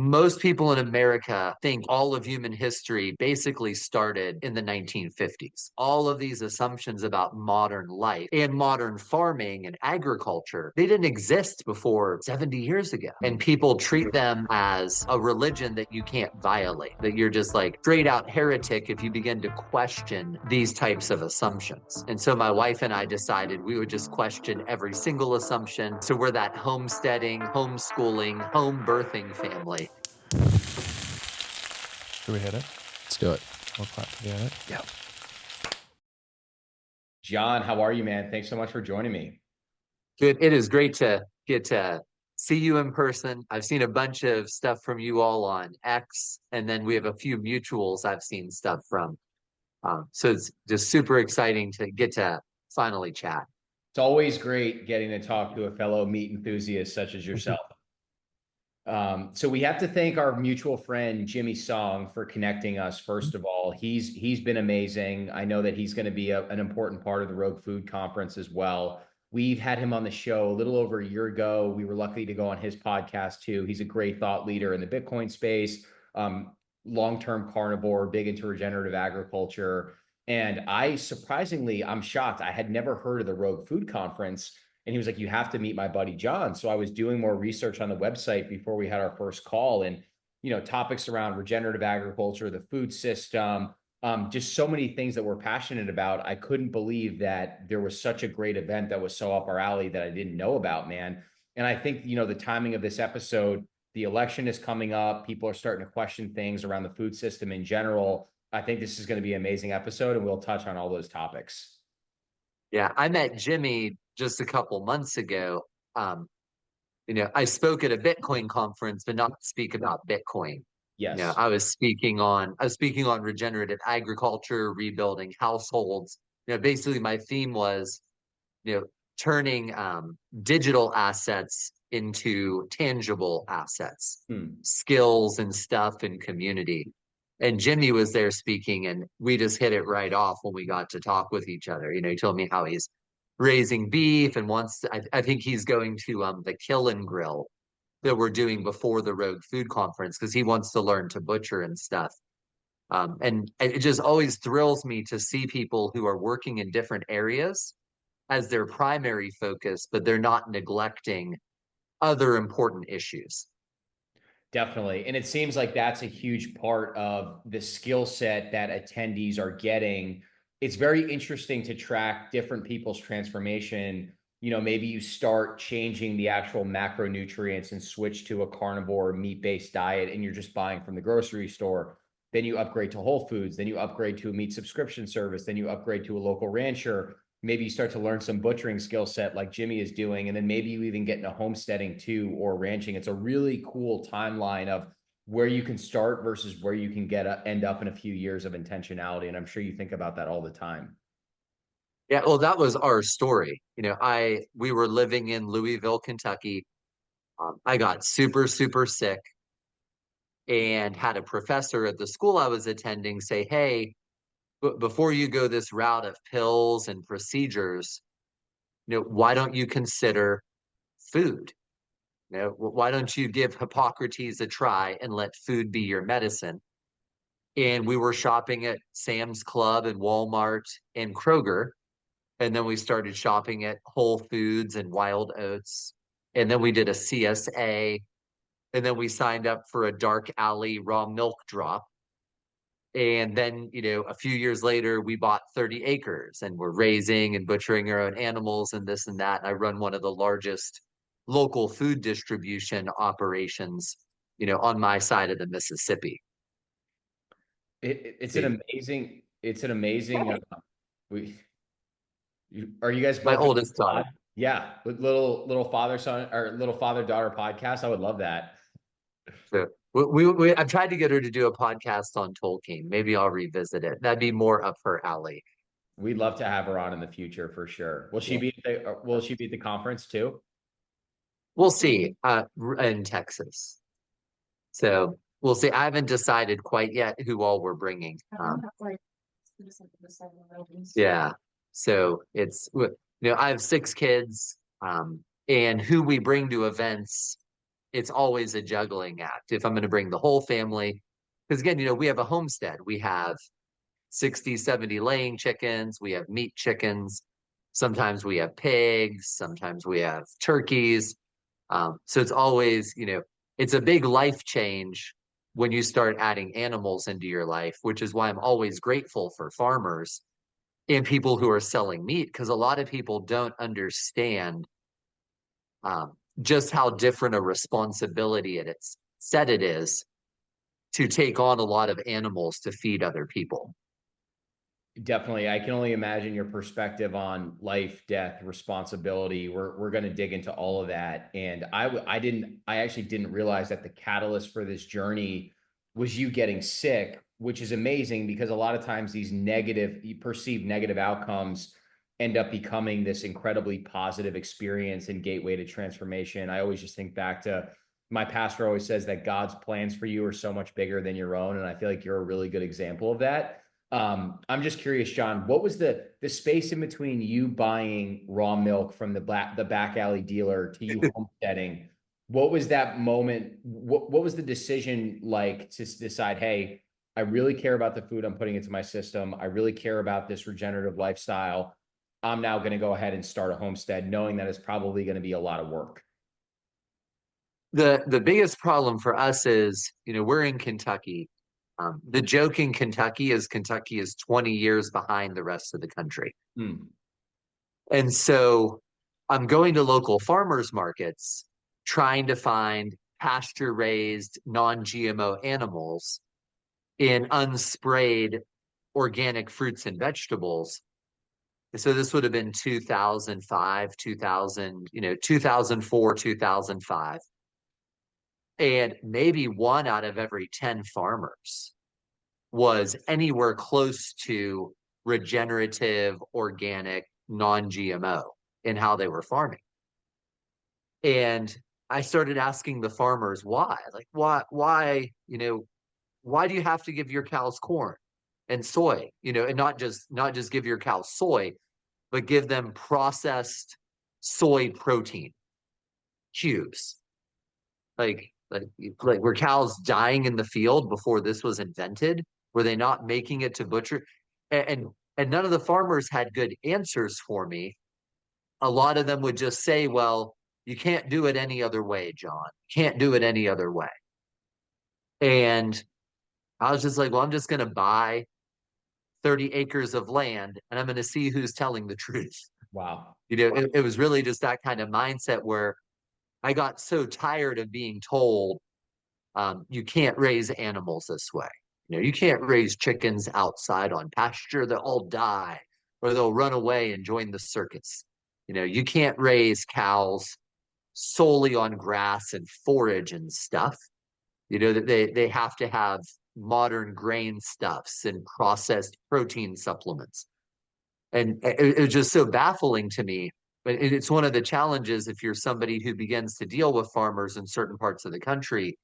most people in America think all of human history basically started in the 1950s. All of these assumptions about modern life and modern farming and agriculture, they didn't exist before 70 years ago. And people treat them as a religion that you can't violate, that you're just like straight out heretic if you begin to question these types of assumptions. And so my wife and I decided we would just question every single assumption. So we're that homesteading, homeschooling, home birthing family. Should we hit it? Let's do it. We'll clap together. Yeah. John, how are you, man? Thanks so much for joining me. Good. It is great to get to see you in person. I've seen a bunch of stuff from you all on X, and then we have a few mutuals I've seen stuff from. So it's just super exciting to get to finally chat. It's always great getting to talk to a fellow meat enthusiast such as yourself. So we have to thank our mutual friend Jimmy Song for connecting us. First of all, he's been amazing. I know that he's going to be an important part of the Rogue Food Conference as well. We've had him on the show a little over a year ago. We were lucky to go on his podcast too. He's a great thought leader in the Bitcoin space, long-term carnivore, big into regenerative agriculture. And I'm shocked. I had never heard of the Rogue Food Conference. And he was like, you have to meet my buddy John. So I was doing more research on the website before we had our first call, and, topics around regenerative agriculture, the food system, just so many things that we're passionate about. I couldn't believe that there was such a great event that was so up our alley that I didn't know about, man. And I think, the timing of this episode, the election is coming up. People are starting to question things around the food system in general. I think this is going to be an amazing episode, and we'll touch on all those topics. Yeah, I met Jimmy just a couple months ago. I spoke at a Bitcoin conference, but not speak about Bitcoin. Yes. I was speaking on regenerative agriculture, rebuilding households. Basically my theme was, turning digital assets into tangible assets, skills and stuff and community. And Jimmy was there speaking, and we just hit it right off when we got to talk with each other. He told me how he's raising beef and I think he's going to the Kill and Grill that we're doing before the Rogue Food Conference because he wants to learn to butcher and stuff. And it just always thrills me to see people who are working in different areas as their primary focus, but they're not neglecting other important issues. Definitely. And it seems like that's a huge part of the skill set that attendees are getting. It's very interesting to track different people's transformation. Maybe you start changing the actual macronutrients and switch to a carnivore meat-based diet, and you're just buying from the grocery store. Then you upgrade to Whole Foods, then you upgrade to a meat subscription service, then you upgrade to a local rancher. Maybe you start to learn some butchering skill set like Jimmy is doing, and then maybe you even get into homesteading too, or ranching. It's a really cool timeline of where you can start versus where you can end up in a few years of intentionality. And I'm sure you think about that all the time. Yeah, well, that was our story. We were living in Louisville, Kentucky. I got super, super sick and had a professor at the school I was attending say, hey, before you go this route of pills and procedures, why don't you consider food? Why don't you give Hippocrates a try and let food be your medicine? And we were shopping at Sam's Club and Walmart and Kroger. And then we started shopping at Whole Foods and Wild Oats. And then we did a CSA. And then we signed up for a Dark Alley raw milk drop. And then, a few years later, we bought 30 acres and we're raising and butchering our own animals and this and that. And I run one of the largest local food distribution operations, on my side of the Mississippi. It's an amazing, are you guys My both? oldest daughter. Yeah. With little father son or little father daughter podcast. I would love that. So I've tried to get her to do a podcast on Tolkien. Maybe I'll revisit it. That'd be more up her alley. We'd love to have her on in the future for sure. Will she be at the conference too? We'll see. In Texas. So we'll see. I haven't decided quite yet who all we're bringing. Yeah. So I have 6 kids, and who we bring to events it's always a juggling act. If I'm going to bring the whole family, because again, we have a homestead. We have 60, 70 laying chickens. We have meat chickens. Sometimes we have pigs. Sometimes we have turkeys. So it's always, it's a big life change when you start adding animals into your life, which is why I'm always grateful for farmers and people who are selling meat, because a lot of people don't understand just how different a responsibility it's said it is to take on a lot of animals to feed other people. Definitely. I can only imagine your perspective on life, death, responsibility. We're going to dig into all of that. And I actually didn't realize that the catalyst for this journey was you getting sick, which is amazing because a lot of times these perceived negative outcomes end up becoming this incredibly positive experience and gateway to transformation. I always just think back to my pastor always says that God's plans for you are so much bigger than your own. And I feel like you're a really good example of that. I'm just curious, John, what was the space in between you buying raw milk from the back alley dealer to you homesteading? What was that moment? What was the decision like to decide, hey, I really care about the food I'm putting into my system. I really care about this regenerative lifestyle. I'm now going to go ahead and start a homestead, knowing that it's probably going to be a lot of work. The biggest problem for us is, we're in Kentucky. The joke in Kentucky is 20 years behind the rest of the country. Hmm. And so I'm going to local farmers markets trying to find pasture raised non-GMO animals in unsprayed organic fruits and vegetables. So this would have been 2005, 2000, 2004, 2005. And maybe one out of every 10 farmers was anywhere close to regenerative, organic, non-GMO in how they were farming. And I started asking the farmers why, like why do you have to give your cows corn and soy, and not just give your cows soy, but give them processed soy protein cubes. Like, like, like were cows dying in the field before this was invented? Were they not making it to butcher? And none of the farmers had good answers for me. A lot of them would just say, well, you can't do it any other way, John. Can't do it any other way. And I was just like, well, I'm just going to buy 30 acres of land and I'm going to see who's telling the truth. Wow. It was really just that kind of mindset where I got so tired of being told you can't raise animals this way. You can't raise chickens outside on pasture. They'll all die or they'll run away and join the circus. You can't raise cows solely on grass and forage and stuff. That they have to have modern grain stuffs and processed protein supplements. And it was just so baffling to me. But it's one of the challenges if you're somebody who begins to deal with farmers in certain parts of the country.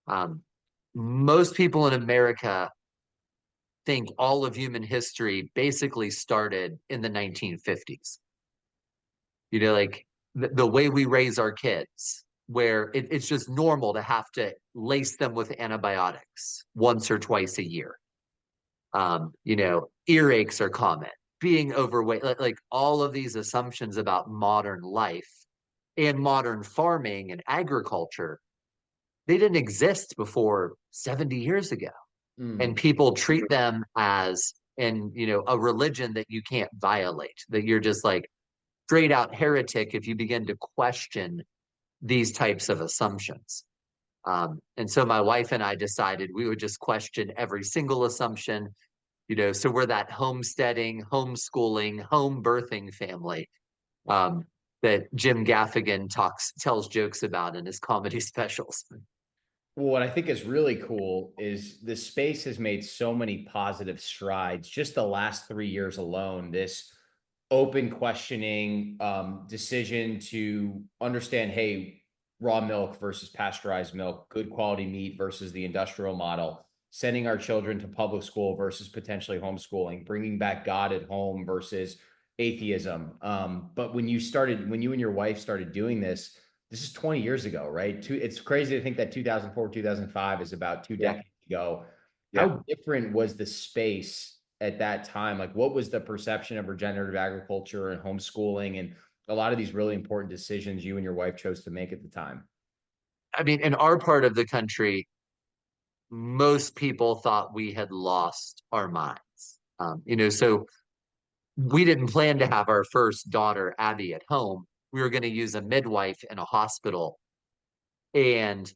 Um, Most people in America think all of human history basically started in the 1950s. Like the way we raise our kids, where it's just normal to have to lace them with antibiotics once or twice a year. Earaches are common, being overweight, like all of these assumptions about modern life and modern farming and agriculture, they didn't exist before 70 years ago. And Mm. people treat them as a religion that you can't violate, that you're just like straight out heretic if you begin to question these types of assumptions. And so my wife and I decided we would just question every single assumption. So we're that homesteading, homeschooling, home birthing family um, that Jim Gaffigan tells jokes about in his comedy specials. Well, what I think is really cool is the space has made so many positive strides just the last 3 years alone. This open questioning decision to understand, hey, raw milk versus pasteurized milk, good quality meat versus the industrial model, sending our children to public school versus potentially homeschooling, bringing back God at home versus atheism. But when you and your wife started doing this, this is 20 years ago, right? It's crazy to think that 2004, 2005 is about two Yeah. decades ago. Yeah. How different was the space at that time? Like, what was the perception of regenerative agriculture and homeschooling and a lot of these really important decisions you and your wife chose to make at the time? I mean, in our part of the country, most people thought we had lost our minds. So we didn't plan to have our first daughter, Abby, at home. We were going to use a midwife in a hospital. And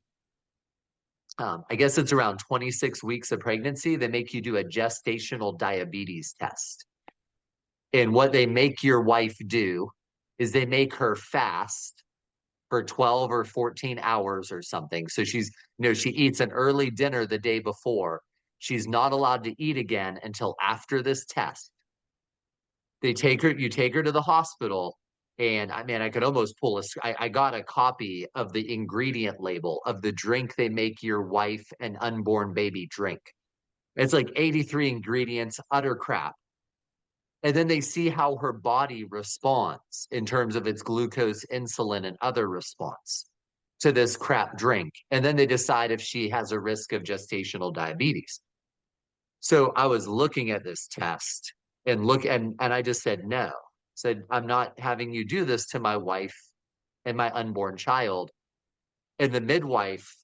I guess it's around 26 weeks of pregnancy. They make you do a gestational diabetes test. And what they make your wife do is they make her fast for 12 or 14 hours or something. So she eats an early dinner the day before. She's not allowed to eat again until after this test. You take her to the hospital, and I mean, I could almost I got a copy of the ingredient label of the drink they make your wife and unborn baby drink. It's like 83 ingredients, utter crap. And then they see how her body responds in terms of its glucose, insulin, and other response to this crap drink. And then they decide if she has a risk of gestational diabetes. So I was looking at this test and I just said no. Said, I'm not having you do this to my wife and my unborn child. And the midwife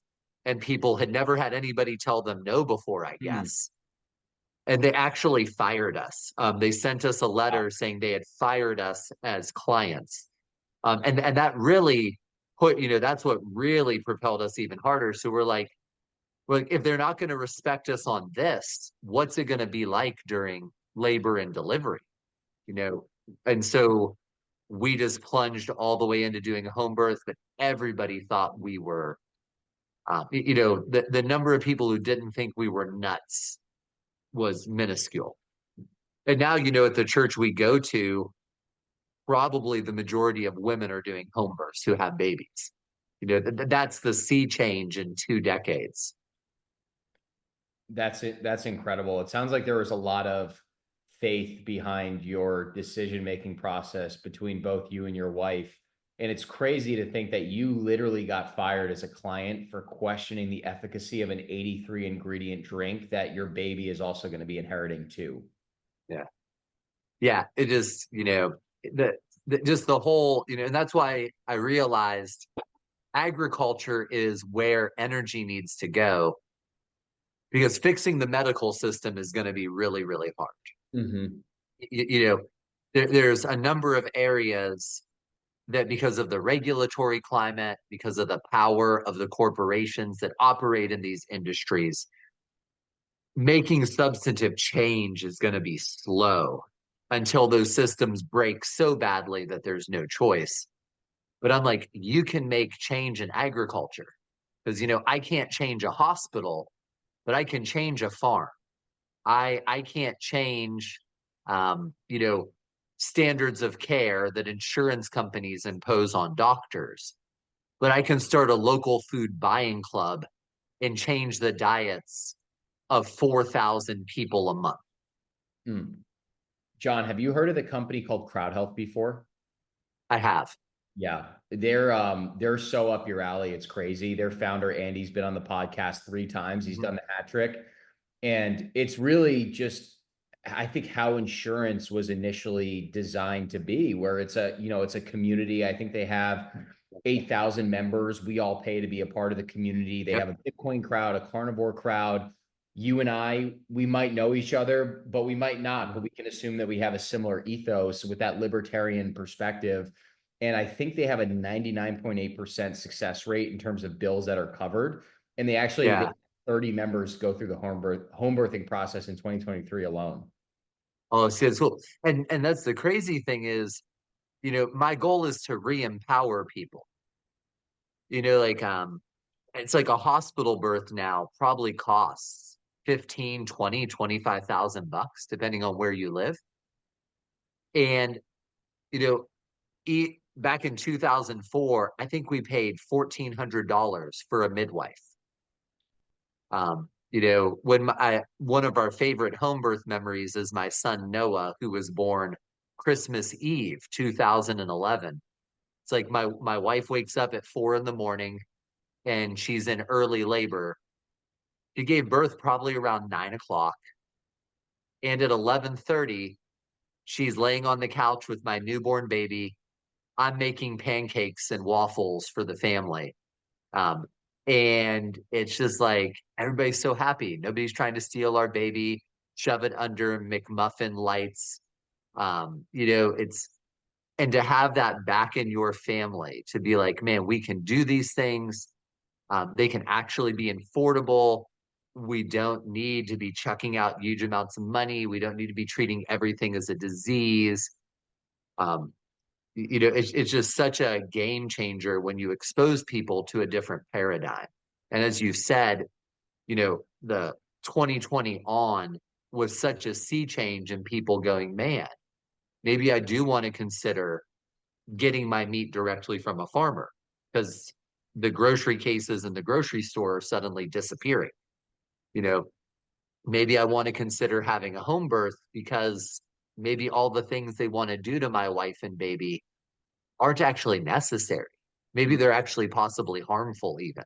and people had never had anybody tell them no before, I Hmm. guess. And they actually fired us. They sent us a Wow. letter saying they had fired us as clients. And that really that's what really propelled us even harder. So we're like, well, if they're not going to respect us on this, what's it going to be like during labor and delivery? You know, and so we just plunged all the way into doing a home birth, but everybody thought we were, the number of people who didn't think we were nuts was minuscule. And now, at the church we go to, probably the majority of women are doing home births who have babies. That's the sea change in 2 decades. That's it. That's incredible. It sounds like there was a lot of faith behind your decision-making process between both you and your wife. And it's crazy to think that you literally got fired as a client for questioning the efficacy of an 83 ingredient drink that your baby is also going to be inheriting too. Yeah. Yeah. It is, just the whole, and that's why I realized agriculture is where energy needs to go because fixing the medical system is going to be really, really hard. Hmm. You, you know, there's a number of areas that because of the regulatory climate, because of the power of the corporations that operate in these industries, making substantive change is going to be slow until those systems break so badly that there's no choice. But I'm like, you can make change in agriculture because, I can't change a hospital, but I can change a farm. I can't change, um, you know, standards of care that insurance companies impose on doctors, but I can start a local food buying club and change the diets of 4,000 people a month. Hmm. John, have you heard of the company called Crowd Health before? I have. Yeah, they're so up your alley. It's crazy. Their founder Andy's been on the podcast 3 times. He's Mhm. done the hat trick. And it's really just I think how insurance was initially designed to be, where it's a community. I think they have 8,000 members. We all pay to be a part of the community. They Yep. have a Bitcoin crowd, a carnivore crowd. You and I, we might know each other, but we might not, but we can assume that we have a similar ethos with that libertarian perspective. And I think they have a 99.8% success rate in terms of bills that are covered. And they Yeah. 30 members go through the home birthing process in 2023 alone. Oh, see, it's cool. And that's the crazy thing is, my goal is to re-empower people. Like it's like a hospital birth now probably costs 15, 20, 25,000 bucks, depending on where you live. And, you know, back in 2004, I think we paid $1,400 for a midwife. One of our favorite home birth memories is my son Noah, who was born Christmas Eve, 2011. It's like my wife wakes up at 4 in the morning and she's in early labor. She gave birth probably around 9 o'clock. And at 11:30, she's laying on the couch with my newborn baby. I'm making pancakes and waffles for the family. Um, and it's just like everybody's so happy. Nobody's trying to steal our baby, shove it under McMuffin lights. It's and to have that back in your family to be like, man, we can do these things. They can actually be affordable. We don't need to be chucking out huge amounts of money. We don't need to be treating everything as a disease. Um, it's just such a game changer when you expose people to a different paradigm. And as you said, the 2020 on was such a sea change in people going, man, maybe I do want to consider getting my meat directly from a farmer because the grocery cases in the grocery store are suddenly disappearing. You know, maybe I want to consider having a home birth because maybe all the things they want to do to my wife and baby aren't actually necessary. Maybe they're actually possibly harmful even.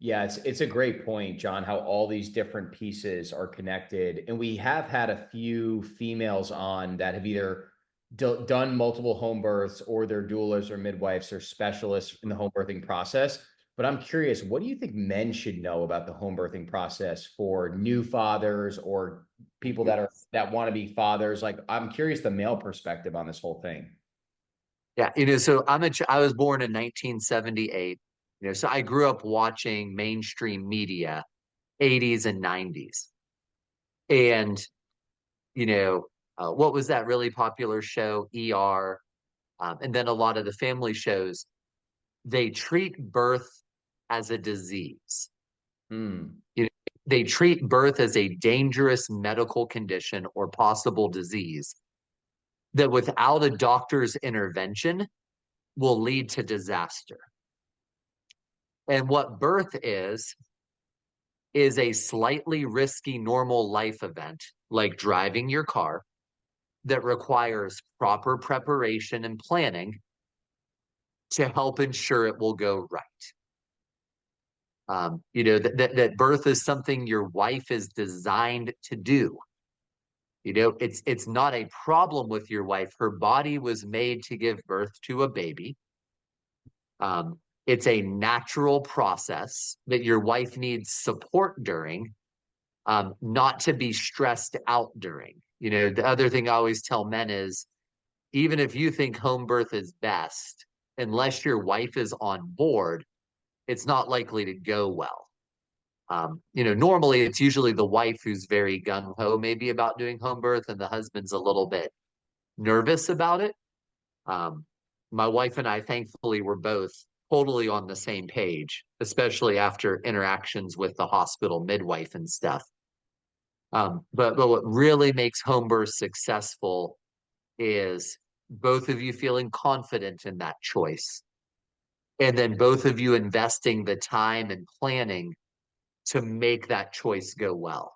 Yeah, it's a great point, John, how all these different pieces are connected. And we have had a few females on that have either done multiple home births or they're doulas or midwives or specialists in the home birthing process. But I'm curious, what do you think men should know about the home birthing process for new fathers or people that want to be fathers? Like, I'm curious the male perspective on this whole thing. Yeah, so I was born in 1978. So I grew up watching mainstream media, 80s and 90s. And what was that really popular show, ER, and then a lot of the family shows, they treat birth as a disease. Hmm. You know, they treat birth as a dangerous medical condition or possible disease that without a doctor's intervention will lead to disaster. And what birth is a slightly risky normal life event, like driving your car, that requires proper preparation and planning to help ensure it will go right. That birth is something your wife is designed to do. It's not a problem with your wife. Her body was made to give birth to a baby. It's a natural process that your wife needs support during, not to be stressed out during. The other thing I always tell men is even if you think home birth is best, unless your wife is on board, it's not likely to go well. Normally it's usually the wife who's very gung ho, maybe about doing home birth, and the husband's a little bit nervous about it. Um, my wife and I, thankfully, were both totally on the same page, especially after interactions with the hospital midwife and stuff. But what really makes home birth successful is both of you feeling confident in that choice, and then both of you investing the time and planning to make that choice go well.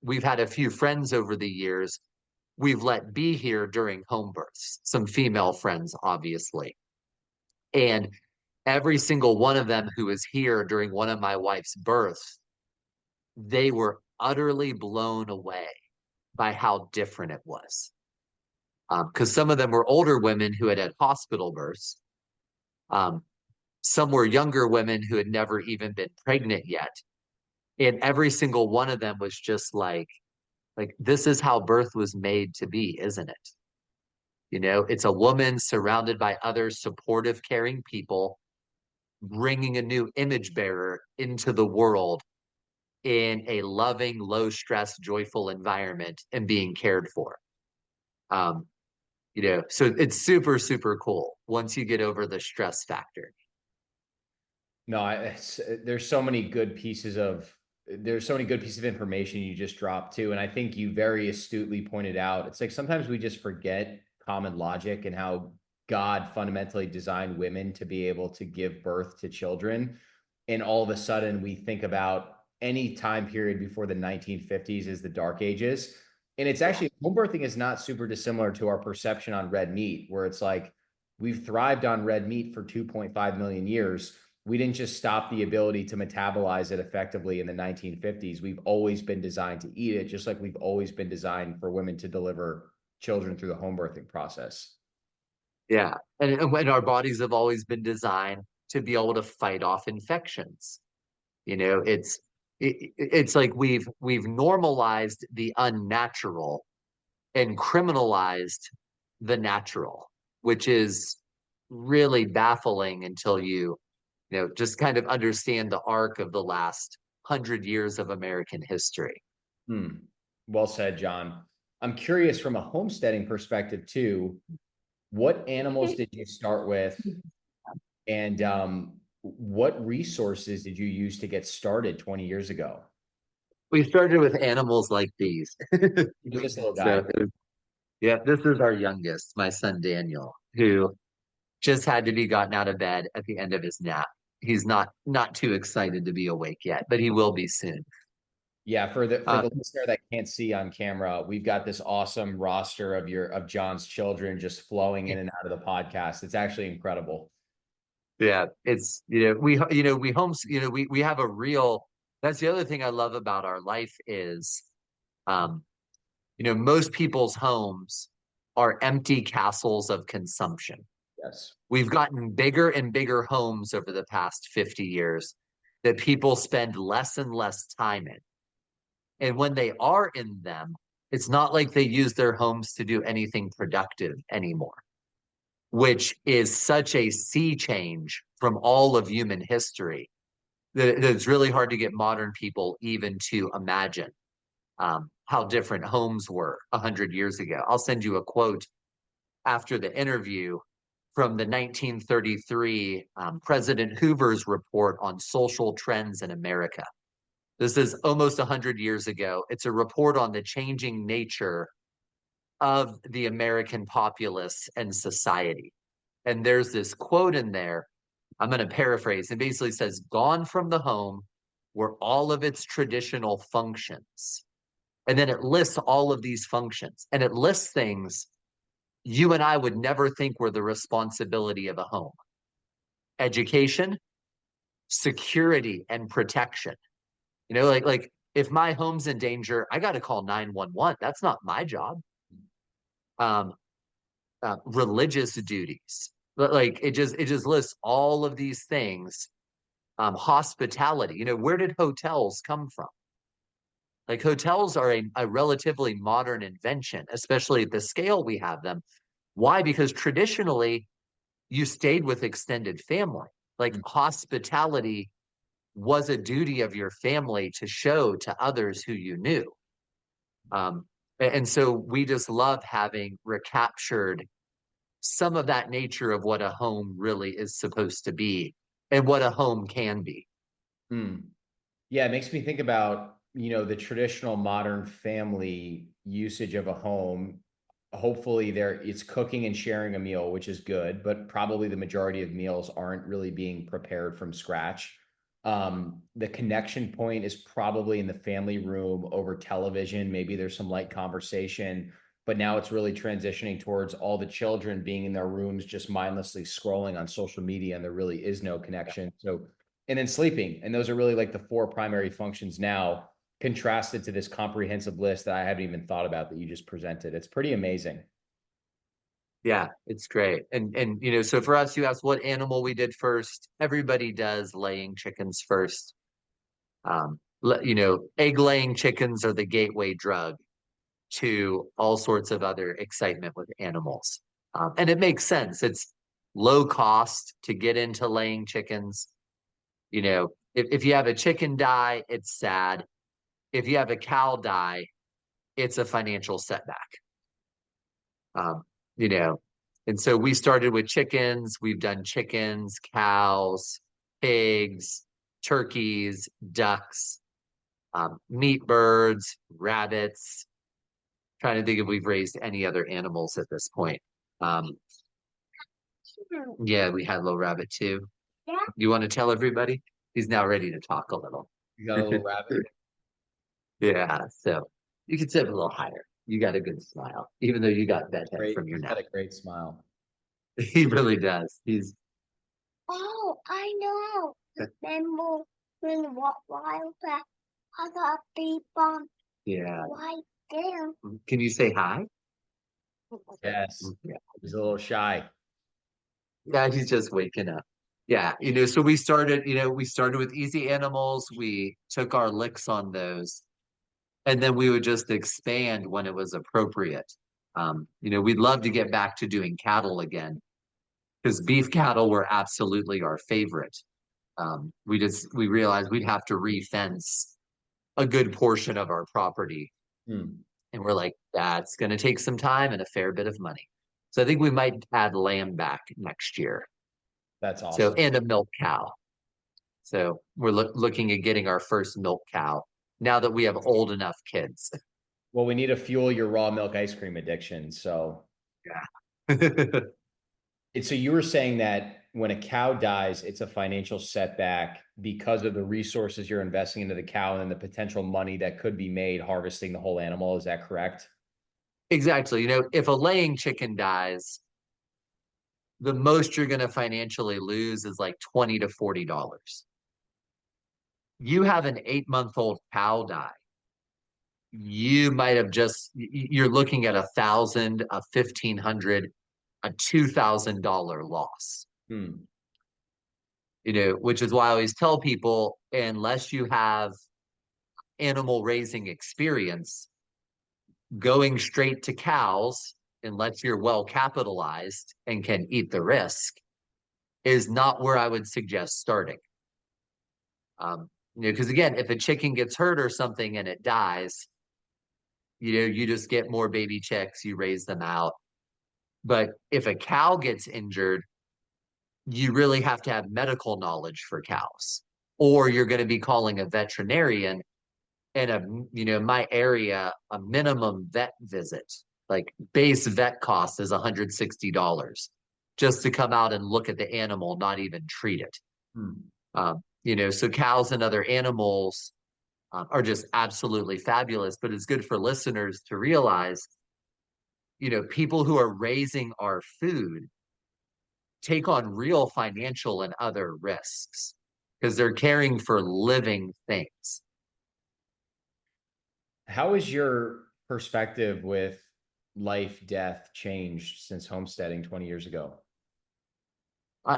We've had a few friends over the years we've let be here during home births, some female friends, obviously. And every single one of them who was here during one of my wife's births, they were utterly blown away by how different it was. Because some of them were older women who had had hospital births. Um, some were younger women who had never even been pregnant yet. And every single one of them was just like this is how birth was made to be, isn't it? It's a woman surrounded by other supportive, caring people, bringing a new image bearer into the world in a loving, low stress, joyful environment and being cared for. Um, so it's super, super cool once you get over the stress factor. No, there's so many good pieces of there's so many good pieces of information you just dropped too, and I think you very astutely pointed out it's like sometimes we just forget common logic and how God fundamentally designed women to be able to give birth to children, and all of a sudden we think about any time period before the 1950s as the Dark Ages, and it's Yeah. actually home birthing is not super dissimilar to our perception on red meat, where it's like we've thrived on red meat for 2.5 million years. We didn't just stop the ability to metabolize it effectively in the 1950s. We've always been designed to eat it, just like we've always been designed for women to deliver children through the home birthing process. Yeah. And when our bodies have always been designed to be able to fight off infections. You know, it's like we've normalized the unnatural and criminalized the natural, which is really baffling until you just kind of understand the arc of the last 100 years of American history. Hmm. Well said, John. I'm curious from a homesteading perspective too. What animals did you start with, and what resources did you use to get started 20 years ago? We started with animals like these. Who's this little So, guy? yeah, this is our youngest, my son Daniel, who just had to be gotten out of bed at the end of his nap. He's not too excited to be awake yet, but he will be soon. Yeah, for the Uh, listener that can't see on camera, we've got this awesome roster of John's children just flowing in and out of the podcast. It's actually incredible. yeah, it's we homes we have a real. That's the other thing I love about our life is, um, most people's homes are empty castles of consumption. Yes. We've gotten bigger and bigger homes over the past 50 years that people spend less and less time in. And when they are in them, it's not like they use their homes to do anything productive anymore, which is such a sea change from all of human history that it's really hard to get modern people even to imagine how different homes were 100 years ago. I'll send you a quote after the interview from the 1933 President Hoover's report on social trends in America. This is almost 100 years ago. It's a report on the changing nature of the American populace and society. And there's this quote in there. I'm going to paraphrase. It basically says, "Gone from the home were all of its traditional functions." And then it lists all of these functions and it lists things you and I would never think were the responsibility of a home: education, security, and protection. Like if my home's in danger, I got to call 911. That's not my job. Um, Religious duties, but like it just lists all of these things. Hospitality. Where did hotels come from? Like hotels are a relatively modern invention, especially at the scale we have them. Why? Because traditionally you stayed with extended family. Like hospitality was a duty of your family to show to others who you knew. And so we just love having recaptured some of that nature of what a home really is supposed to be and what a home can be. Hmm. Yeah, it makes me think about, the traditional modern family usage of a home. Hopefully there it's cooking and sharing a meal, which is good, but probably the majority of meals aren't really being prepared from scratch. The connection point is probably in the family room over television. Maybe there's some light conversation, but now it's really transitioning towards all the children being in their rooms, just mindlessly scrolling on social media, and there really is no connection. So, and then sleeping. And those are really like the four primary functions now, contrasted to this comprehensive list that I haven't even thought about that you just presented. It's pretty amazing. Yeah, it's great. And so for us, you asked what animal we did first. Everybody does laying chickens first. Egg laying chickens are the gateway drug to all sorts of other excitement with animals. And it makes sense. It's low cost to get into laying chickens. If you have a chicken die, it's sad. If you have a cow die, it's a financial setback. Um, you know, and so we started with chickens. We've done chickens, cows, pigs, turkeys, ducks, meat birds, rabbits. Trying to think if we've raised any other animals at this point. Um, yeah, we had a little rabbit too. You want to tell everybody? He's now ready to talk a little. You got a little rabbit. Yeah, so you can sit a little higher. You got a good smile, even though you got bedhead Great. from your He's got nap. a great smile. He really does. He's Oh, I know. Remember when a while back I got bee bump yeah. right there. Can you say hi? Yes. Yeah. He's a little shy. Yeah, he's just waking up. Yeah, so we started with easy animals. We took our licks on those, and then we would just expand when it was appropriate. We'd love to get back to doing cattle again because beef cattle were absolutely our favorite. We realized we'd have to re-fence a good portion of our property, Hmm. and we're like, that's going to take some time and a fair bit of money. So I think we might add lamb back next year. That's So awesome. and a milk cow. So we're looking at getting our first milk cow now that we have old enough kids. Well, we need to fuel your raw milk ice cream addiction. So, Yeah. so you were saying that when a cow dies, it's a financial setback because of the resources you're investing into the cow and the potential money that could be made harvesting the whole animal. Is that correct? Exactly. If a laying chicken dies, the most you're going to financially lose is like $20 to $40. You have an 8-month-old cow die. You might have you're looking at 1,000, a 1,500, a $2,000 loss. Hmm. Which is why I always tell people, unless you have animal raising experience, going straight to cows, unless you're well capitalized and can eat the risk, is not where I would suggest starting. Because again, if a chicken gets hurt or something and it dies, you just get more baby chicks, you raise them out. But if a cow gets injured, you really have to have medical knowledge for cows, or you're going to be calling a veterinarian. And my area, a minimum vet visit, like base vet cost is $160 just to come out and look at the animal, not even treat it. Hmm. So cows and other animals are just absolutely fabulous. But it's good for listeners to realize, people who are raising our food take on real financial and other risks because they're caring for living things. How has your perspective with life, death changed since homesteading 20 years ago?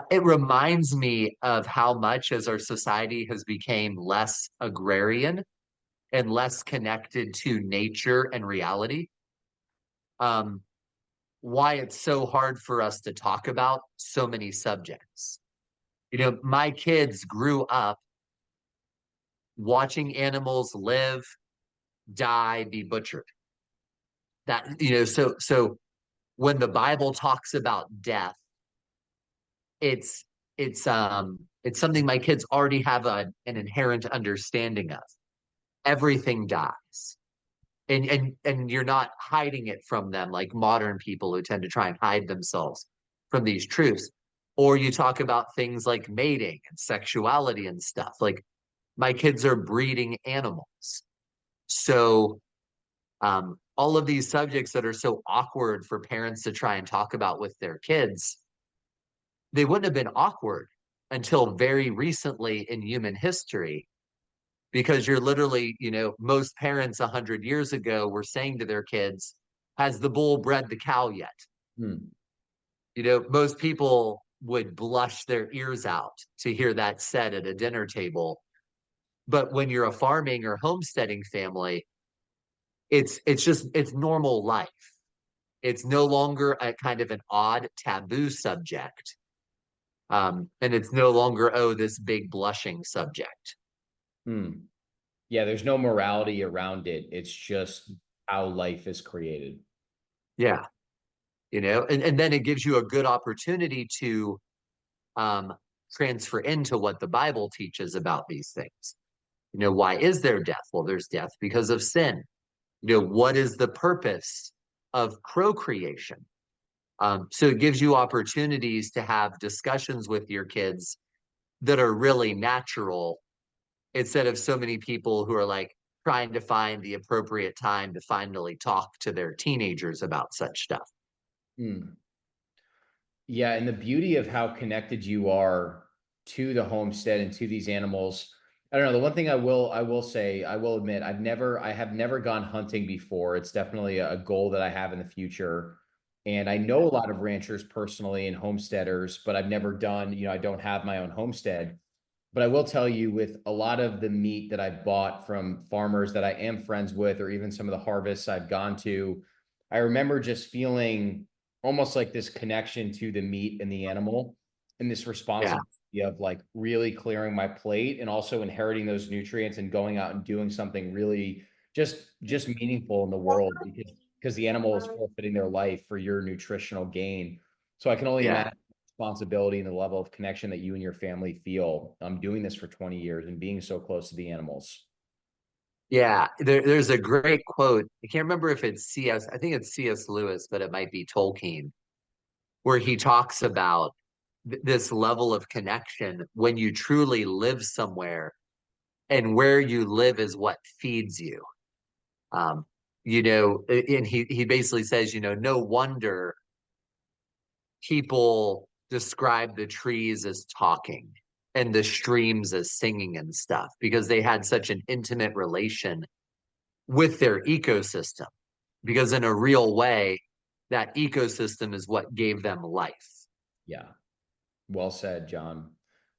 It reminds me of how much as our society has become less agrarian and less connected to nature and reality. Um, why it's so hard for us to talk about so many subjects. My kids grew up watching animals live, die, be butchered. So when the Bible talks about death, it's it's something my kids already have an inherent understanding of. Everything dies. And you're not hiding it from them like modern people who tend to try and hide themselves from these truths. Or you talk about things like mating and sexuality and stuff. Like my kids are breeding animals. So all of these subjects that are so awkward for parents to try and talk about with their kids, they wouldn't have been awkward until very recently in human history, because you're literally, most parents 100 years ago were saying to their kids, has the bull bred the cow yet? Hmm. Most people would blush their ears out to hear that said at a dinner table. But when you're a farming or homesteading family, it's normal life. It's no longer a kind of an odd taboo subject. And it's no longer, oh, this big blushing subject. Hmm. Yeah, there's no morality around it. It's just how life is created. Yeah. And then it gives you a good opportunity to um, transfer into what the Bible teaches about these things. Why is there death? Well, there's death because of sin. What is the purpose of procreation? So it gives you opportunities to have discussions with your kids that are really natural instead of so many people who are like trying to find the appropriate time to finally talk to their teenagers about such stuff. Hmm. Yeah, and the beauty of how connected you are to the homestead and to these animals. I don't know. The one thing I will say, I will admit, I have never gone hunting before. It's definitely a goal that I have in the future. And I know a lot of ranchers personally and homesteaders, but I've never done, I don't have my own homestead. But I will tell you, with a lot of the meat that I've bought from farmers that I am friends with, or even some of the harvests I've gone to, I remember just feeling almost like this connection to the meat and the animal, and this Yeah, responsibility of like really clearing my plate and also inheriting those nutrients and going out and doing something really just meaningful in the world, because the animal is forfeiting their life for your nutritional gain. So I can only yeah. imagine responsibility and the level of connection that you and your family feel. I'm doing this for 20 years and being so close to the animals. Yeah, there's a great quote. I can't remember if it's C.S. I think it's C.S. Lewis, but it might be Tolkien, where he talks about this level of connection when you truly live somewhere, and where you live is what feeds you. Um, and he basically says, no wonder people describe the trees as talking and the streams as singing and stuff, because they had such an intimate relation with their ecosystem, because in a real way, that ecosystem is what gave them life. Yeah. Well said, John.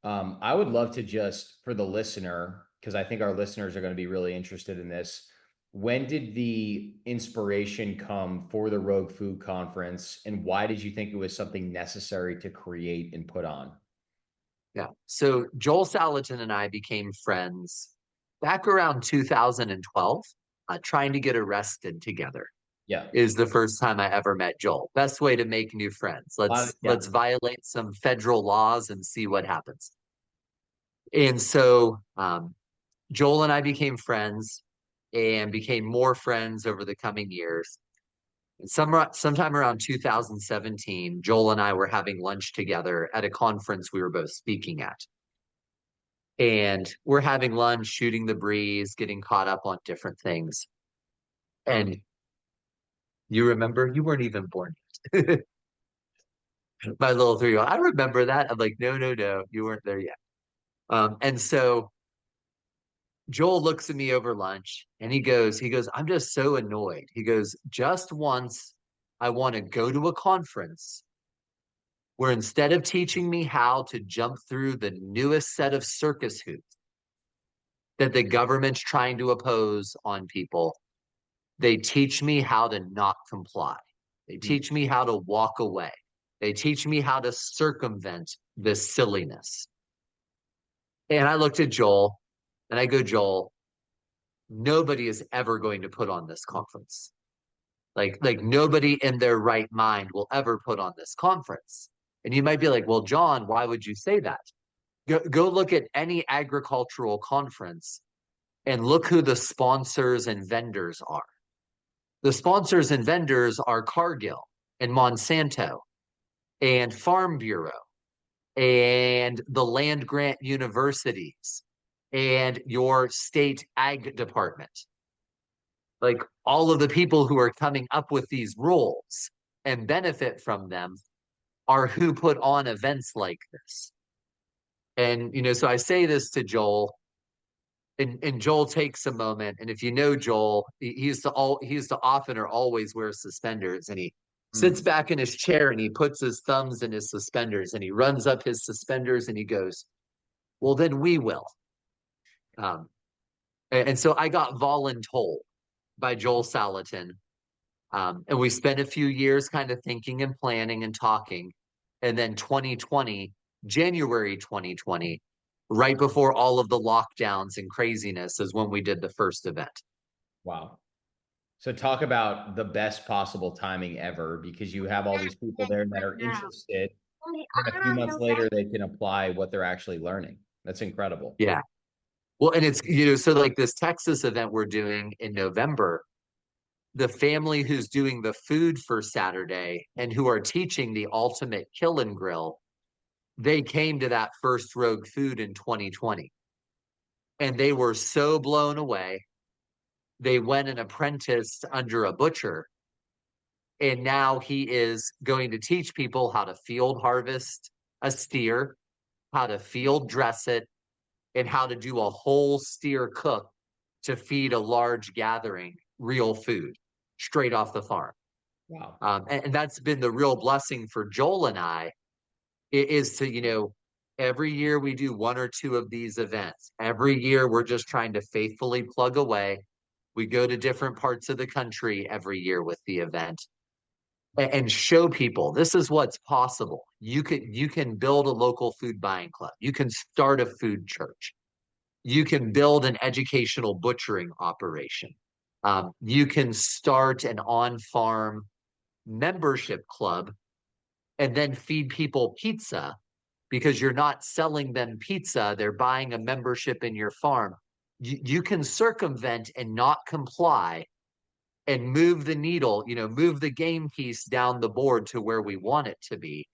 I would love to just for the listener, because I think our listeners are going to be really interested in this. When did the inspiration come for the Rogue Food Conference, and why did you think it was something necessary to create and put on? Yeah. So Joel Salatin and I became friends back around 2012, trying to get arrested together. Yeah. Is the first time I ever met Joel. Best way to make new friends. Yeah. Let's violate some federal laws and see what happens. And so Joel and I became friends and became more friends over the coming years. And sometime around 2017, Joel and I were having lunch together at a conference we were both speaking at. And we're having lunch, shooting the breeze, getting caught up on different things. And you remember, you weren't even born yet. My little 3-year-old. I remember that. I'm like, no, no, no, you weren't there yet. And so Joel looks at me over lunch and he goes, I'm just so annoyed. He goes, just once I want to go to a conference where instead of teaching me how to jump through the newest set of circus hoops that the government's trying to oppose on people, they teach me how to not comply. They Mm. teach me how to walk away. They teach me how to circumvent this silliness. And I looked at Joel and I go, Joel, nobody is ever going to put on this conference. Like nobody in their right mind will ever put on this conference. And you might be like, well, John, why would you say that? Go look at any agricultural conference and look who the sponsors and vendors are. The sponsors and vendors are Cargill and Monsanto and Farm Bureau and the land grant universities and your state ag department. Like all of the people who are coming up with these rules and benefit from them are who put on events like this. And, so I say this to Joel, and Joel takes a moment. And if you know Joel, he used to often or always wear suspenders, and he sits Mm. back in his chair and he puts his thumbs in his suspenders and he runs up his suspenders and he goes, well, then we will. Um, and so I got voluntold by Joel Salatin. And we spent a few years kind of thinking and planning and talking. And then 2020, January 2020, right before all of the lockdowns and craziness, is when we did the first event. Wow. So talk about the best possible timing ever, because you have all these people there that are interested. Then a few months later, they can apply what they're actually learning. That's incredible. Yeah. Well, and it's, so like this Texas event we're doing in November, the family who's doing the food for Saturday and who are teaching the ultimate kill and grill, they came to that first Rogue Food in 2020 and they were so blown away. They went and apprenticed under a butcher And now he is going to teach people how to field harvest a steer, how to field dress it, and how to do a whole steer cook to feed a large gathering real food straight off the farm. Wow. And that's been the real blessing for Joel and I, is to, every year we do one or two of these events. Every year we're just trying to faithfully plug away. We go to different parts of the country every year with the event and show people this is what's possible. You can build a local food buying club. You can start a food church. You can build an educational butchering operation. You can start an on-farm membership club and then feed people pizza because you're not selling them pizza. They're buying a membership in your farm. You can circumvent and not comply and move the needle, move the game piece down the board to where we want it to be.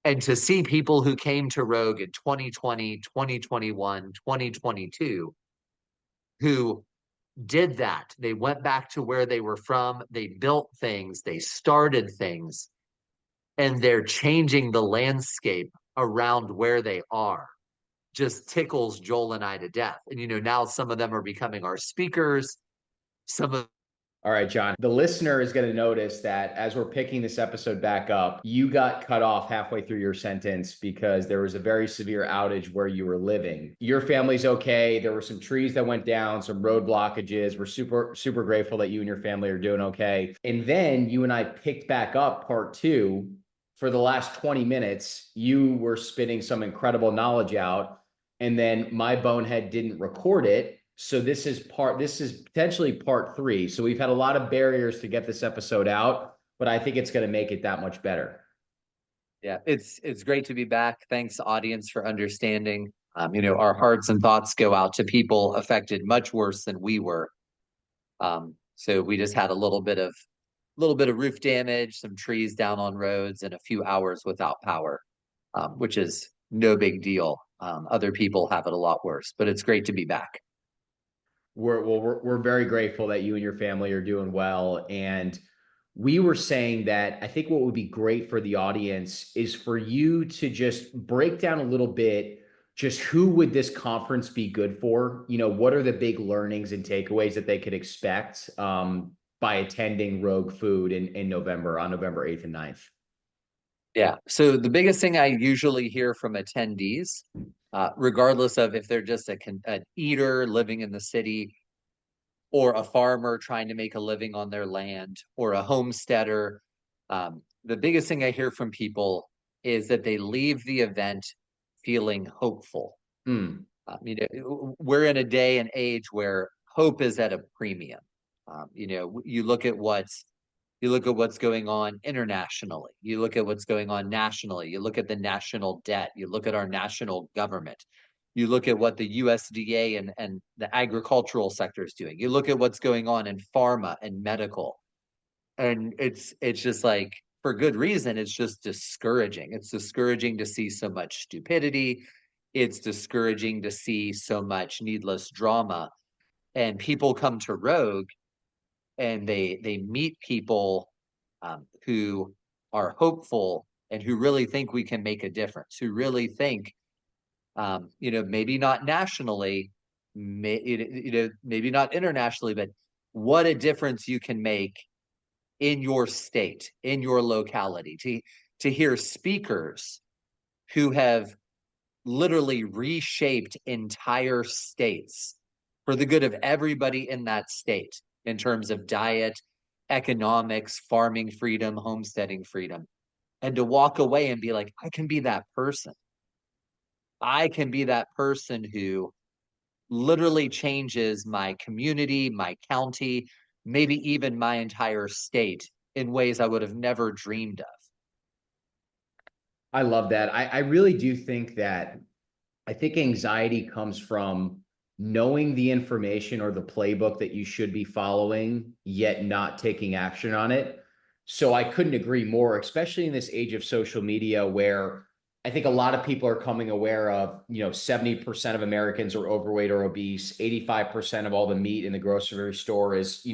And to see people who came to Rogue in 2020, 2021, 2022, who did that, they went back to where they were from, they built things, they started things, and they're changing the landscape around where they are, just tickles Joel and I to death. And now some of them are becoming our speakers. Some of All right, John. The listener is going to notice that as we're picking this episode back up, you got cut off halfway through your sentence because there was a very severe outage where you were living. Your family's okay. There were some trees that went down, some road blockages. We're super, super grateful that you and your family are doing okay. And then you and I picked back up part two. For the last 20 minutes, you were spitting some incredible knowledge out, and then my bonehead didn't record it. So this is potentially part three. So we've had a lot of barriers to get this episode out, but I think it's going to make it that much better. Yeah, it's great to be back. Thanks, audience, for understanding. Our hearts and thoughts go out to people affected much worse than we were. So we just had a little bit of roof damage, some trees down on roads, and a few hours without power, which is no big deal. Other people have it a lot worse, but it's great to be back. We're very grateful that you and your family are doing well. And we were saying that I think what would be great for the audience is for you to just break down a little bit, just who would this conference be good for? What are the big learnings and takeaways that they could expect by attending Rogue Food in November, on November 8th and 9th? Yeah. So the biggest thing I usually hear from attendees, regardless of if they're just an eater living in the city, or a farmer trying to make a living on their land, or a homesteader, the biggest thing I hear from people is that they leave the event feeling hopeful. Mm. We're in a day and age where hope is at a premium. You look at what's going on internationally. You look at what's going on nationally. You look at the national debt. You look at our national government. You look at what the USDA and the agricultural sector is doing. You look at what's going on in pharma and medical. And it's just like, for good reason, it's just discouraging. It's discouraging to see so much stupidity. It's discouraging to see so much needless drama. And people come to Rogue and they meet people who are hopeful and who really think we can make a difference, who really think, maybe not nationally, maybe not internationally, but what a difference you can make in your state, in your locality, to hear speakers who have literally reshaped entire states for the good of everybody in that state in terms of diet, economics, farming freedom, homesteading freedom, and to walk away and be like, I can be that person. I can be that person who literally changes my community, my county, maybe even my entire state in ways I would have never dreamed of. I love that. I really do think that I think anxiety comes from knowing the information or the playbook that you should be following, yet not taking action on it. So I couldn't agree more, especially in this age of social media where I think a lot of people are coming aware of, 70% of Americans are overweight or obese, 85% of all the meat in the grocery store is,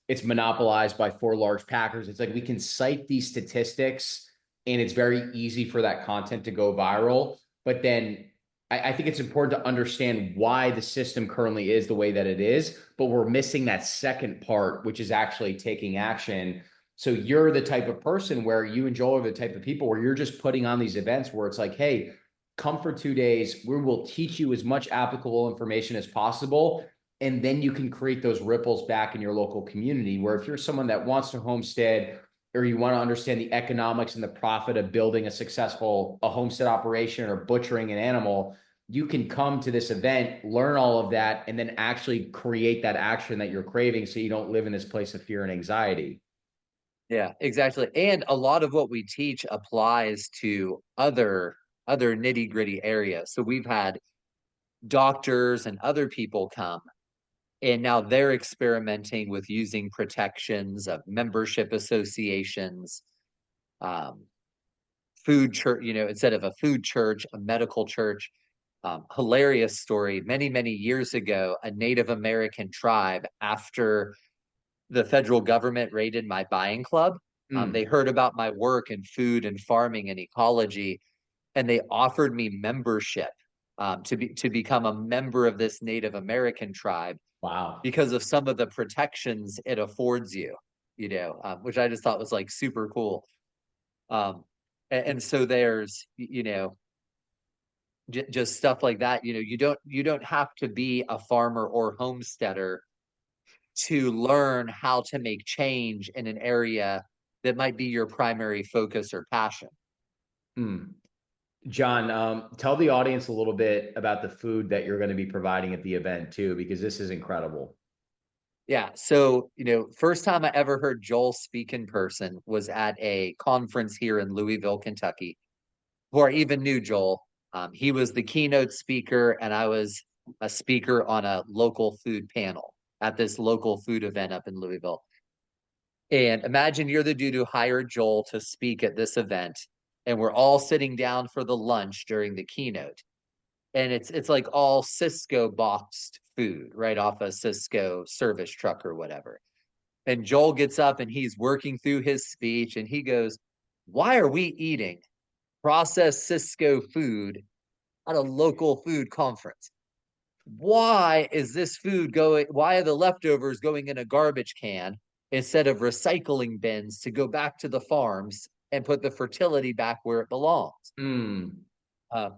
it's monopolized by 4 large packers. It's like we can cite these statistics and it's very easy for that content to go viral. But then I think it's important to understand why the system currently is the way that it is, but we're missing that second part, which is actually taking action. So you're the type of person where you and Joel are the type of people where you're just putting on these events where it's like, hey, come for 2 days. We will teach you as much applicable information as possible. And then you can create those ripples back in your local community where if you're someone that wants to homestead or you want to understand the economics and the profit of building a successful homestead operation or butchering an animal, you can come to this event, learn all of that, and then actually create that action that you're craving so you don't live in this place of fear and anxiety. Yeah, exactly. And a lot of what we teach applies to other nitty-gritty areas. So we've had doctors and other people come, and now they're experimenting with using protections of membership associations, um, food church, instead of a food church, a medical church. Hilarious story. Many, many years ago, a Native American tribe, after the federal government raided my buying club, they heard about my work in food and farming and ecology, and they offered me membership to become a member of this Native American tribe Wow. because of some of the protections it affords you, which I just thought was like super cool. Um, and so there's, just stuff like that. You don't have to be a farmer or homesteader to learn how to make change in an area that might be your primary focus or passion. Hmm. John, tell the audience a little bit about the food that you're going to be providing at the event too, because this is incredible. Yeah. So, first time I ever heard Joel speak in person was at a conference here in Louisville, Kentucky, before I even knew Joel. He was the keynote speaker, and I was a speaker on a local food panel at this local food event up in Louisville. And imagine you're the dude who hired Joel to speak at this event, and we're all sitting down for the lunch during the keynote. And it's like all Cisco boxed food right off a Cisco service truck or whatever. And Joel gets up and he's working through his speech and he goes, "Why are we eating processed Cisco food at a local food conference? Why is this food going? Why are the leftovers going in a garbage can instead of recycling bins to go back to the farms and put the fertility back where it belongs?" Mm. Uh,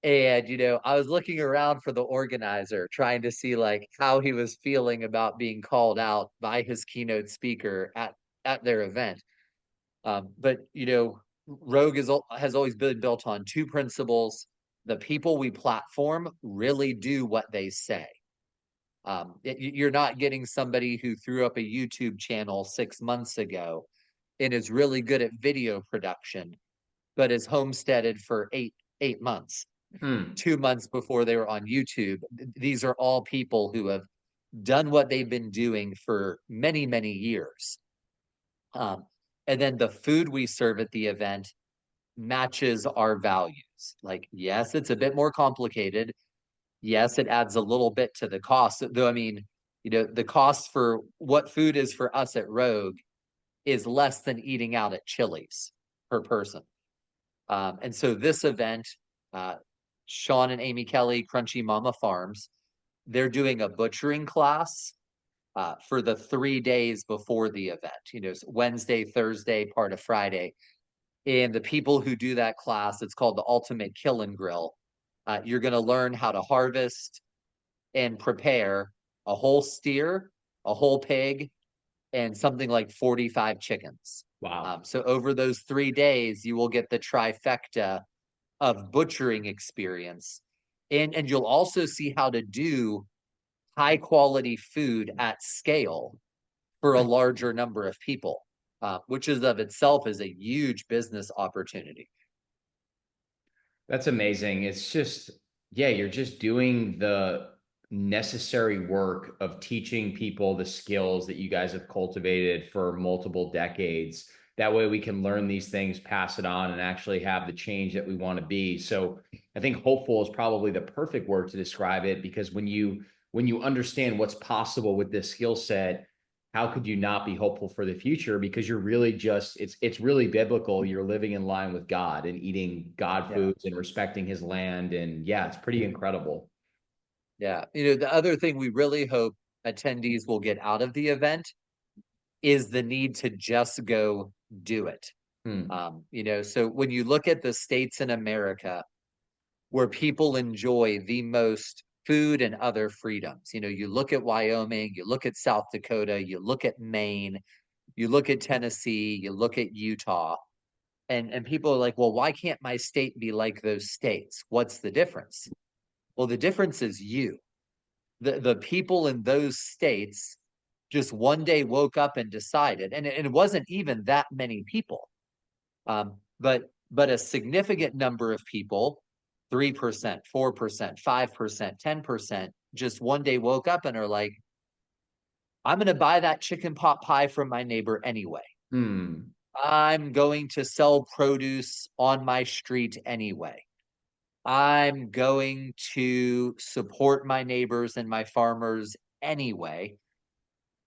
and I was looking around for the organizer, trying to see like how he was feeling about being called out by his keynote speaker at their event. But Rogue has always been built on two principles. The people we platform really do what they say. You're not getting somebody who threw up a YouTube channel 6 months ago and is really good at video production, but is homesteaded for eight months, Mm. 2 months before they were on YouTube. These are all people who have done what they've been doing for many, many years. Um, and then the food we serve at the event matches our values. Like, yes, it's a bit more complicated. Yes, it adds a little bit to the cost. Though, I mean, the cost for what food is for us at Rogue is less than eating out at Chili's per person. And so this event, uh, Sean and Amy Kelly, Crunchy Mama Farms, they're doing a butchering class for the 3 days before the event, Wednesday, Thursday, part of Friday. And the people who do that class, it's called the Ultimate Kill and Grill. You're going to learn how to harvest and prepare a whole steer, a whole pig, and something like 45 chickens. Wow. So over those 3 days, you will get the trifecta of butchering experience. And you'll also see how to do high quality food at scale for a larger number of people, which is of itself is a huge business opportunity. That's amazing. It's just, yeah, you're just doing the necessary work of teaching people the skills that you guys have cultivated for multiple decades. That way we can learn these things, pass it on, and actually have the change that we want to be. So I think hopeful is probably the perfect word to describe it because when you understand what's possible with this skill set, how could you not be hopeful for the future? Because you're really just, it's really biblical. You're living in line with God and eating God Yeah. foods and respecting his land. And yeah, it's pretty incredible. Yeah. The other thing we really hope attendees will get out of the event is the need to just go do it. Hmm. So when you look at the states in America where people enjoy the most food and other freedoms, you look at Wyoming, you look at South Dakota, you look at Maine, you look at Tennessee, you look at Utah, and people are like, well, why can't my state be like those states? What's the difference? Well, the difference is you. The people in those states just one day woke up and decided, and it wasn't even that many people, but a significant number of people, 3%, 4%, 5%, 10%, just one day woke up and are like, I'm going to buy that chicken pot pie from my neighbor anyway. Hmm. I'm going to sell produce on my street anyway. I'm going to support my neighbors and my farmers anyway.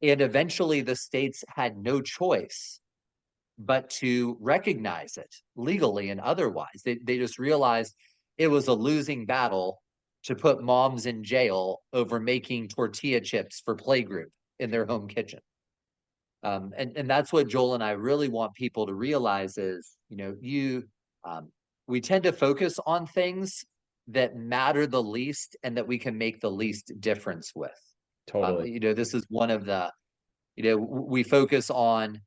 And eventually the states had no choice but to recognize it legally and otherwise. They just realized it was a losing battle to put moms in jail over making tortilla chips for playgroup in their home kitchen. And that's what Joel and I really want people to realize is, we tend to focus on things that matter the least and that we can make the least difference with. Totally. This is one of the, we focus on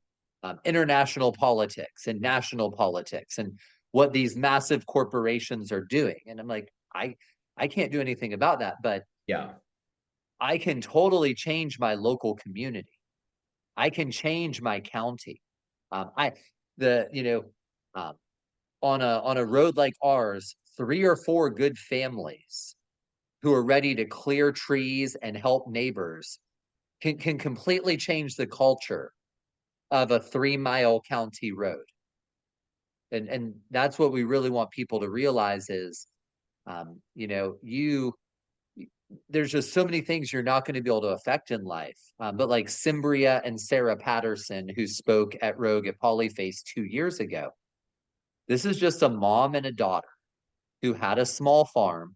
international politics and national politics and what these massive corporations are doing. And I'm like, I can't do anything about that, but Yeah. I can totally change my local community. I can change my county. I the um, on a road like ours, 3 or 4 good families who are ready to clear trees and help neighbors can completely change the culture of a 3-mile county road. And that's what we really want people to realize is, you there's just so many things you're not going to be able to affect in life. But like Cimbria and Sarah Patterson, who spoke at Rogue at Polyface 2 years ago, this is just a mom and a daughter who had a small farm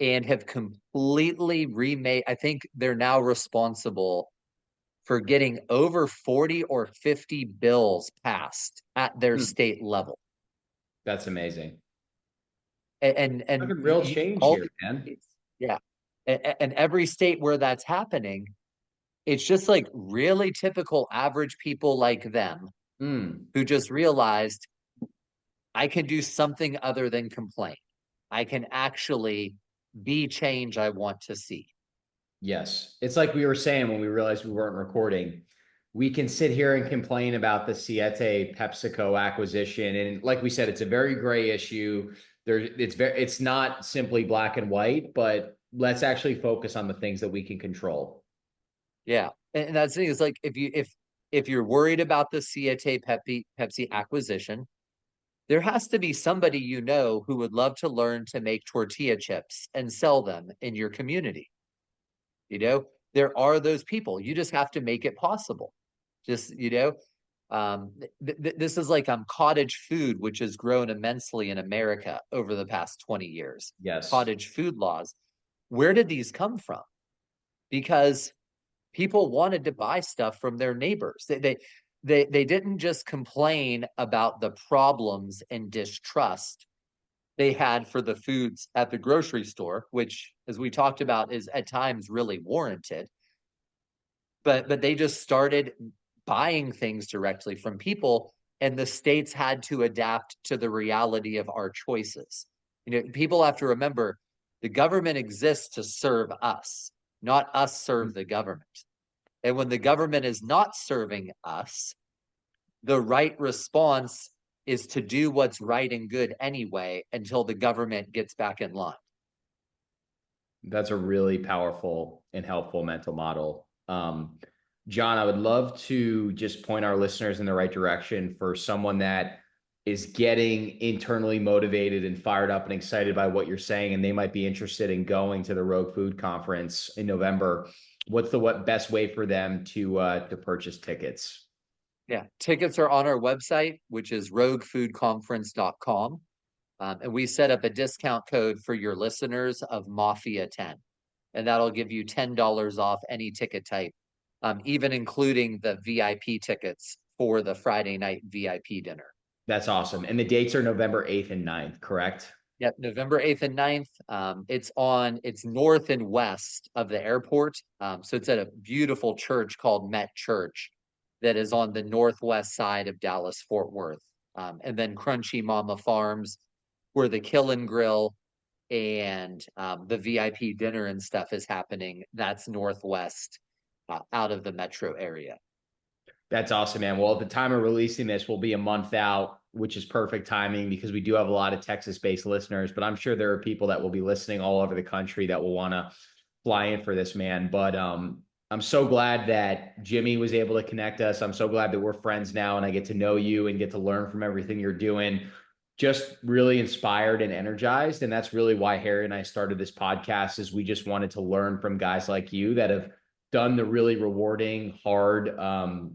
and have completely remade. I think they're now responsible for getting over 40 or 50 bills passed at their Hmm. state level. That's amazing. And Like a real change all here, these man. states, yeah. And every state where that's happening, it's just like really typical average people like them Hmm. who just realized I can do something other than complain. I can actually be change I want to see. Yes. It's like we were saying when we realized we weren't recording. We can sit here and complain about the Siete PepsiCo acquisition. And like we said, it's a very gray issue. It's not simply black and white, but let's actually focus on the things that we can control. Yeah. And that's the thing is like if you're worried about the Siete Pepsi acquisition, there has to be somebody who would love to learn to make tortilla chips and sell them in your community. There are those people. You just have to make it possible. Just, this is like cottage food, which has grown immensely in America over the past 20 years. Yes. Cottage food laws. Where did these come from? Because people wanted to buy stuff from their neighbors. They didn't just complain about the problems and distrust they had for the foods at the grocery store, which, as we talked about, is at times really warranted. But they just started buying things directly from people, and the states had to adapt to the reality of our choices. People have to remember the government exists to serve us, not us serve the government. And when the government is not serving us, the right response is to do what's right and good anyway until the government gets back in line. That's a really powerful and helpful mental model. John, I would love to just point our listeners in the right direction for someone that is getting internally motivated and fired up and excited by what you're saying, and they might be interested in going to the Rogue Food Conference in November. what's the best way for them to purchase tickets? Yeah, tickets are on our website, which is roguefoodconference.com. And we set up a discount code for your listeners of Mafia 10. And that'll give you $10 off any ticket type, even including the VIP tickets for the Friday night VIP dinner. That's awesome. And the dates are November 8th and 9th, correct? Yep, November 8th and 9th. It's north and west of the airport. So it's at a beautiful church called Met Church that is on the northwest side of Dallas Fort Worth. And then Crunchy Mama Farms, where the Kill and Grill and the VIP dinner and stuff is happening. That's northwest out of the metro area. That's awesome, man. Well, at the time of releasing this, we'll be a month out, which is perfect timing because we do have a lot of Texas-based listeners, but I'm sure there are people that will be listening all over the country that will want to fly in for this, man. But I'm so glad that Jimmy was able to connect us. I'm so glad that we're friends now and I get to know you and get to learn from everything you're doing. Just really inspired and energized. And that's really why Harry and I started this podcast, is we just wanted to learn from guys like you that have done the really rewarding, hard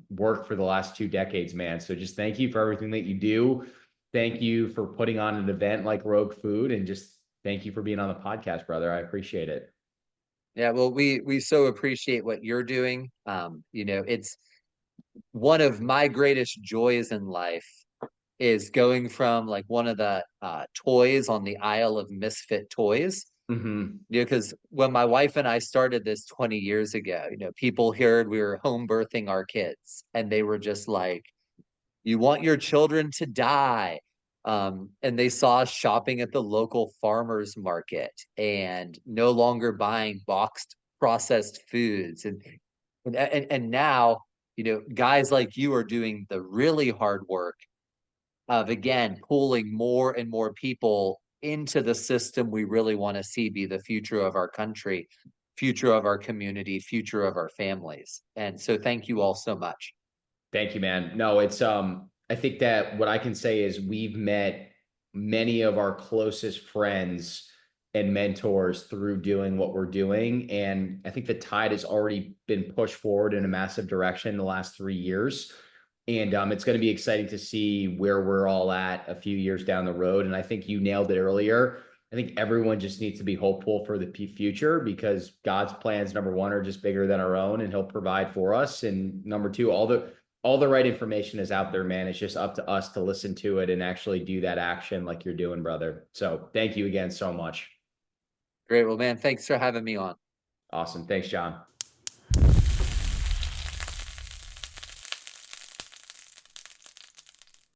work for the last 2 decades, man. So just thank you for everything that you do. Thank you for putting on an event like Rogue Food, and just thank you for being on the podcast, brother. I appreciate it. Yeah, well, we so appreciate what you're doing. It's one of my greatest joys in life is going from like one of the toys on the aisle of misfit toys. Mm-hmm. Because when my wife and I started this 20 years ago, people heard we were home birthing our kids and they were just like, you want your children to die. And they saw us shopping at the local farmers market and no longer buying boxed processed foods. And now, guys like you are doing the really hard work of, again, pulling more and more people into the system we really want to see be the future of our country, future of our community, future of our families. And so thank you all so much. Thank you, man. No, it's I think that what I can say is we've met many of our closest friends and mentors through doing what we're doing. And I think the tide has already been pushed forward in a massive direction in the last 3 years. And it's going to be exciting to see where we're all at a few years down the road. And I think you nailed it earlier. I think everyone just needs to be hopeful for the future, because God's plans, number one, are just bigger than our own, and He'll provide for us. And number two, all the right information is out there, man. It's just up to us to listen to it and actually do that action like you're doing, brother. So thank you again so much. Great. Well, man, thanks for having me on. Awesome. Thanks, John.